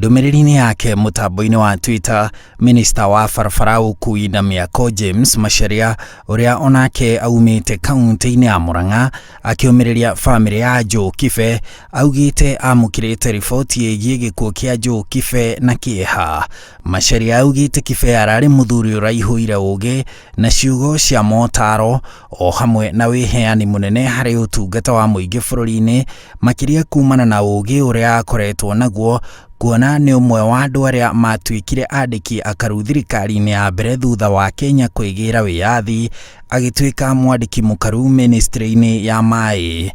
Ndumiriri-ini yake mutambo-ini wa Twitter, Minister wa barabara ukui na miako James Macharia uria onake aumite kaunti-ini ya Murang'a akiumiriria family ya Joe Kibe augite amukirite riboti yegie gikuo kia Joe Kibe na kieha. Macharia augite Kibe arari muthuri uraihuire ugi na ciugo cia motaro o hamwe na wiheani munene hari utungata wa muingi bururi-ini makiria kumana na ugi uria akoretwo naguo kuona ni umwe wa andu aria matuikire andiki akaru thirikari-ini ya mbere thutha wa Kenya kwigira wiyathi agituika mwandiki mukaru ministry-ini ya mai.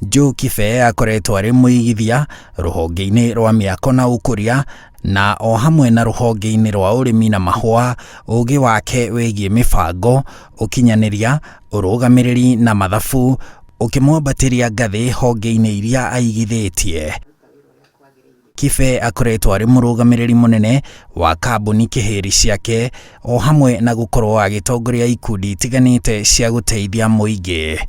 Joe Kibe akoretwo ari muigithia ruhonge-ini rwa miako na ukuria na o hamwe na ruhonge-ini rwa urimi na mahua. Ugi wake wigie mibango, ukinyaniria, urugamiriri na mathabu ukimwambatiria ngathi honge-ini iria aigithitie. Kibe akoretwo ari murugamiriri munene wa kambuni kihiri ciake o hamwe na gukorwo agitongoria ikundi itiganite cia guteithia muingi.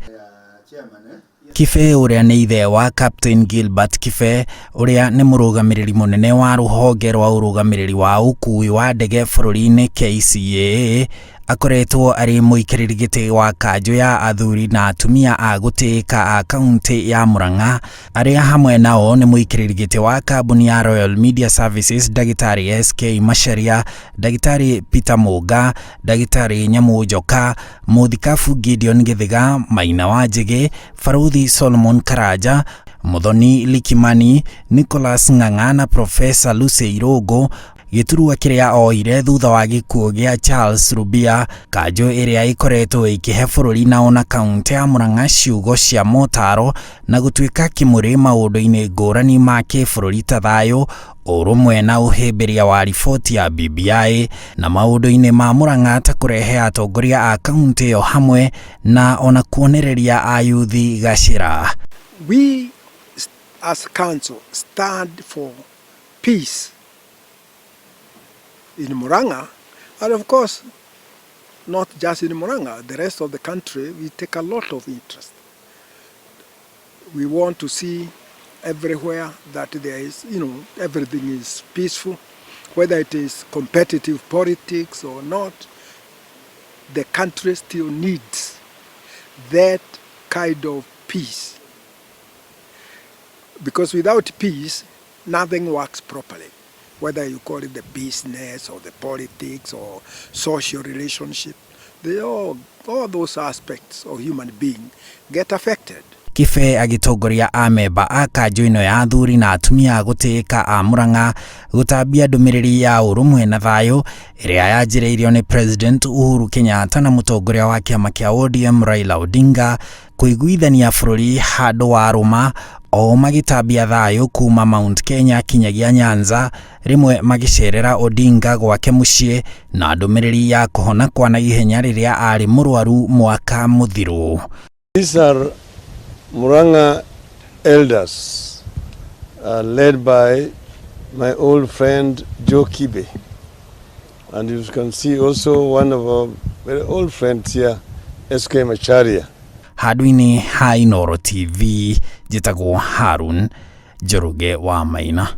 Kibe uria ni ithe wa Captain Gilbert Kibe uria ni murugamiriri munene wa ruhonge rwa urugamiriri wa ukui wa ndege bururi-ini KCAA akoretwo ari muikiriri giti wa kanjo ya athuri na atumia a gutiika a kaunti ya Murang'a aria hamwe nao ni muikiriri giti wa kambuni ya Royal Media Services Dagitari SK Macharia, Dagitari Peter Muga, Dagitari Nyamujoka, Muthikabu Gideon Githiga, Maina Wanjigi, Faruthi Solomon Karaja, Muthoni Likimani, Nicholas Ng'ang'a na Professor Lucy Irogo. Giturua kiria oire thutha wa gikuo gia Charles Rubia, kanjo iria ikoretwo ikihe bururi na ona kaunti ya Murang'a ciugo cia motaro na gutuika kimuri maundu-ini ngurani ma kibururi ta thayu, urumwe na uhimbiria wa riboti ya BBI na maundu-ini ma Murang'a ta kurehe atongoria a kaunti yo hamwe na ona kuonereria ayuthi gacira. We as a council stand for peace in Murang'a, and of course, not just in Murang'a, the rest of the country, we take a lot of interest. We want to see everywhere that there is, everything is peaceful, whether it is competitive politics or not. The country still needs that kind of peace. Because without peace, nothing works properly. Whether you call it the business or the politics or social relationship, all those aspects of human being get affected. Kibe agitongoria amemba a kanjo ino ya athuri na atumia gutiika a Murang'a gutambia ndumiriri ya urumwe na thayu iria yanjiriirio ni President Uhuru Kenyatta na mutongoria wa kiama kia ODM Raila Odinga kuiguithania bururi handu wa ruma o magitambia thayu kuma Mount Kenya kinyagia Nyanza, rimwe magicerera Odinga gwake mucii na ndumiriri ya kuhona kwa na ihenya riria ari murwaru mwaka muthiru. These are Murang'a elders led by my old friend Joe Kibe, and you can see also one of our very old friends here, SK Macharia. Hadwini ha Inooro TV, jitagwo Harun Njoroge wa Maina.